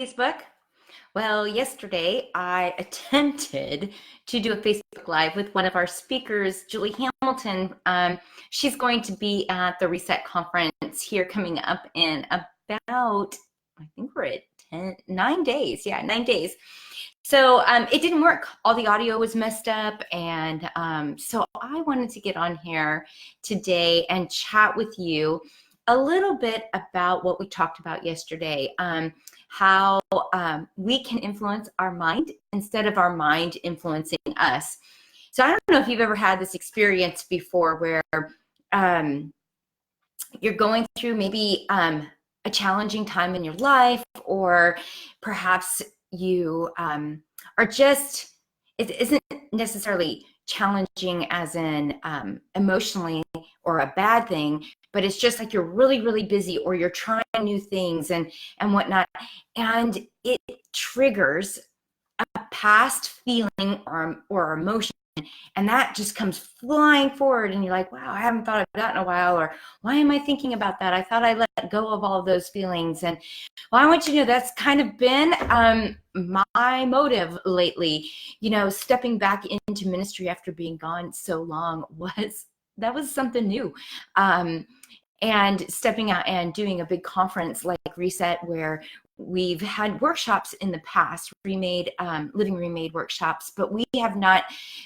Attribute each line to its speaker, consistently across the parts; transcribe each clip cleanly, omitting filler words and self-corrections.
Speaker 1: Facebook? Well, yesterday I attempted to do a Facebook Live with one of our speakers, Julie Hamilton. She's going to be at the Reset Conference here coming up in about, I think we're at 9 days. Yeah, 9 days. So it didn't work. All the audio was messed up. And so I wanted to get on here today and chat with you a little bit about what we talked about yesterday. How we can influence our mind instead of our mind influencing us. So I don't know if you've ever had this experience before where um, you're going through maybe a challenging time in your life, or perhaps you are just, it isn't necessarily challenging as in emotionally or a bad thing, but it's just like you're really, really busy, or you're trying new things and whatnot, and it triggers a past feeling or emotion, and that just comes flying forward, and you're like, wow, I haven't thought of that in a while, or why am I thinking about that? I thought I let go of all of those feelings. And well, I want you to know that's kind of been my motive lately. Stepping back into ministry after being gone so long was something new. And stepping out and doing a big conference like Reset, where we've had workshops in the past, living remade workshops, but we have not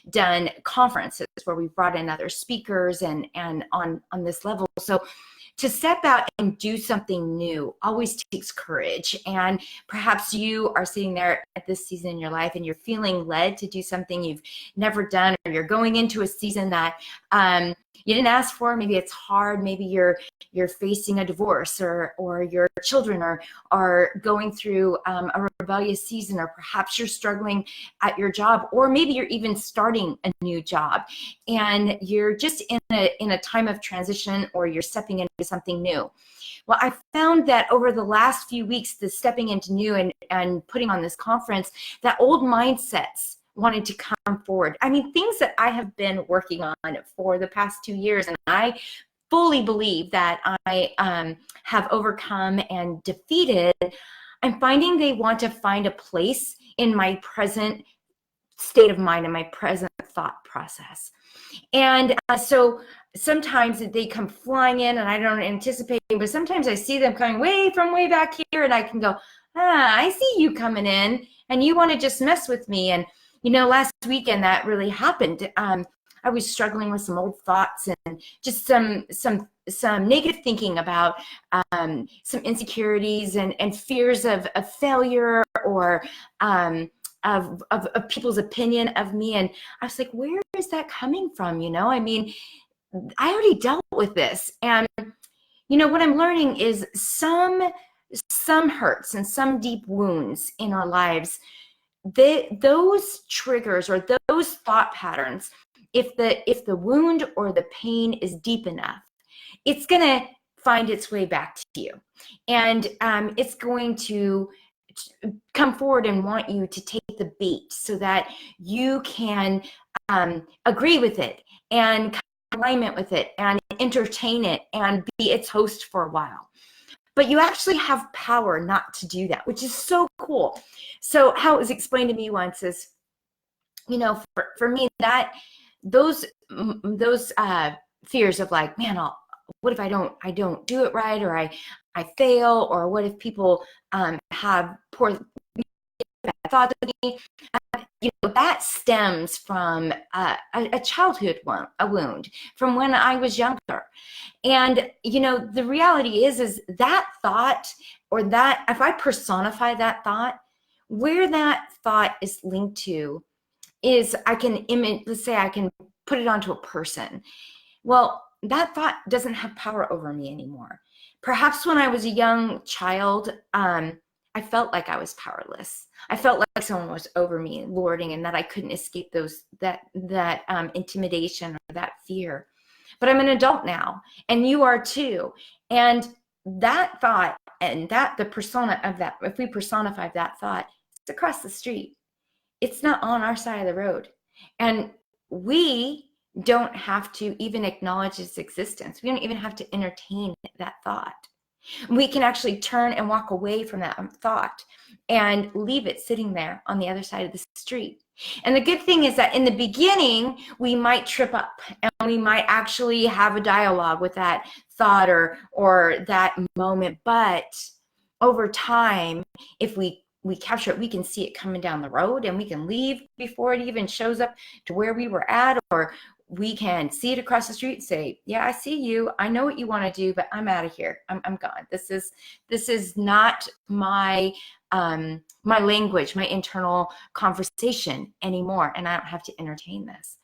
Speaker 1: done conferences where we've brought in other speakers and on this level. So to step out and do something new always takes courage. And perhaps you are sitting there at this season in your life and you're feeling led to do something you've never done, or you're going into a season that you didn't ask for. Maybe it's hard. Maybe you're facing a divorce, or your children are going through a rebellious season, or perhaps you're struggling at your job, or maybe you're even starting a new job and you're just in a time of transition, or you're stepping into something new. Well, I found that over the last few weeks, the stepping into new and putting on this conference, that old mindsets wanted to come forward. I mean, things that I have been working on for the past 2 years, and I fully believe that I have overcome and defeated. I'm finding they want to find a place in my present state of mind, in my present thought process. And so sometimes they come flying in and I don't anticipate, but sometimes I see them coming way back here, and I can go, I see you coming in and you want to just mess with me. And last weekend that really happened. I was struggling with some old thoughts and just some negative thinking about some insecurities and fears of failure, or of people's opinion of me. And I was like, where is that coming from? I mean, I already dealt with this. And what I'm learning is some hurts and some deep wounds in our lives, those triggers or those thought patterns, if the wound or the pain is deep enough, it's going to find its way back to you. And it's going to come forward and want you to take the bait so that you can agree with it and come in alignment with it and entertain it and be its host for a while. But you actually have power not to do that, which is so cool. So how it was explained to me once is, for me, that those fears of like, man, what if I don't do it right, or I fail, or what if people have poor thoughts of me, that stems from a childhood wound from when I was younger. And the reality is that thought, or that if I personify that thought, where that thought is linked to is let's say I can put it onto a person. Well, that thought doesn't have power over me anymore. Perhaps when I was a young child, I felt like I was powerless. I felt like someone was over me, lording, and that I couldn't escape that intimidation or that fear. But I'm an adult now, and you are too. And that thought and the persona of that, if we personify that thought, it's across the street. It's not on our side of the road. And we don't have to even acknowledge its existence. We don't even have to entertain that thought. We can actually turn and walk away from that thought and leave it sitting there on the other side of the street. And the good thing is that in the beginning, we might trip up and we might actually have a dialogue with that thought or that moment. But over time, if we capture it, we can see it coming down the road and we can leave before it even shows up to where we were at, or we can see it across the street and say, yeah, I see you. I know what you want to do, but I'm out of here. I'm gone. This is not my my language, my internal conversation anymore, and I don't have to entertain this.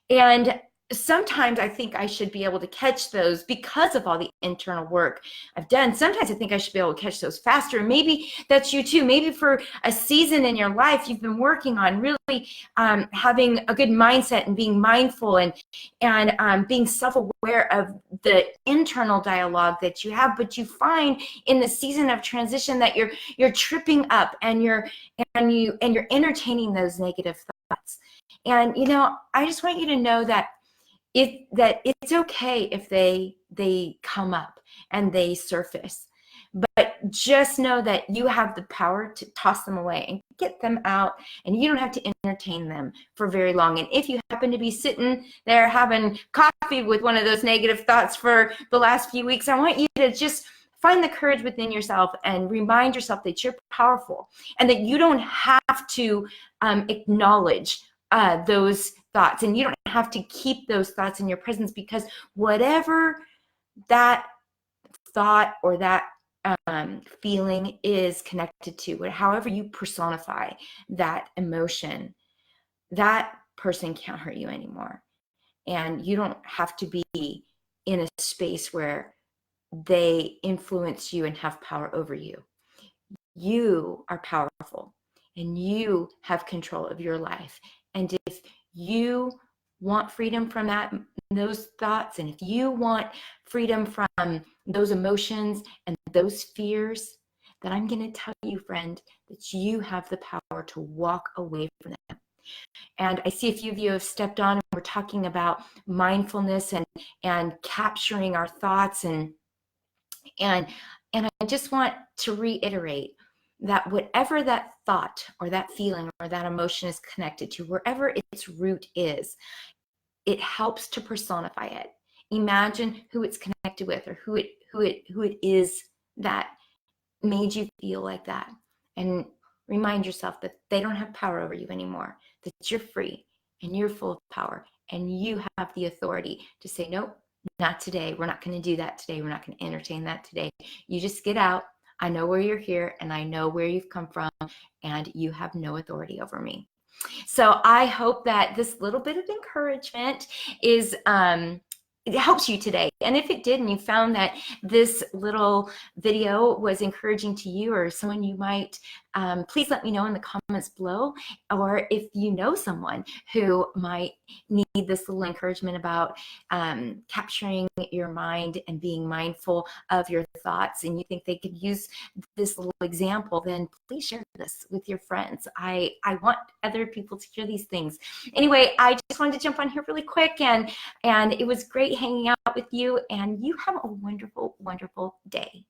Speaker 1: And sometimes I think I should be able to catch those because of all the internal work I've done. Sometimes I think I should be able to catch those faster. And maybe that's you too. Maybe for a season in your life, you've been working on really having a good mindset and being mindful and being self-aware of the internal dialogue that you have. But you find in the season of transition that you're tripping up and you're entertaining those negative thoughts. And I just want you to know that it's okay if they come up and they surface, but just know that you have the power to toss them away and get them out, and you don't have to entertain them for very long. And if you happen to be sitting there having coffee with one of those negative thoughts for the last few weeks, I want you to just find the courage within yourself and remind yourself that you're powerful and that you don't have to acknowledge those thoughts, and you don't have to keep those thoughts in your presence, because whatever that thought or that feeling is connected to, however you personify that emotion, that person can't hurt you anymore. And you don't have to be in a space where they influence you and have power over you. You are powerful and you have control of your life. And if you want freedom from those thoughts, and if you want freedom from those emotions and those fears, then I'm going to tell you, friend, that you have the power to walk away from them. And I see a few of you have stepped on, and we're talking about mindfulness and capturing our thoughts, and I just want to reiterate that whatever that thought or that feeling or that emotion is connected to, wherever its root is, it helps to personify it. Imagine who it's connected with, or who it is that made you feel like that, and remind yourself that they don't have power over you anymore, that you're free and you're full of power, and you have the authority to say, nope, not today. We're not going to do that today. We're not going to entertain that today. You just get out. I know where you're here, and I know where you've come from, and you have no authority over me. So I hope that this little bit of encouragement is it helps you today. And if it did, and you found that this little video was encouraging to you or someone you might, please let me know in the comments below. Or if you know someone who might need this little encouragement about capturing your mind and being mindful of your thoughts, and you think they could use this little example, then please share this with your friends. I want other people to hear these things. Anyway, I just wanted to jump on here really quick, and it was great hanging out with you, and you have a wonderful, wonderful day.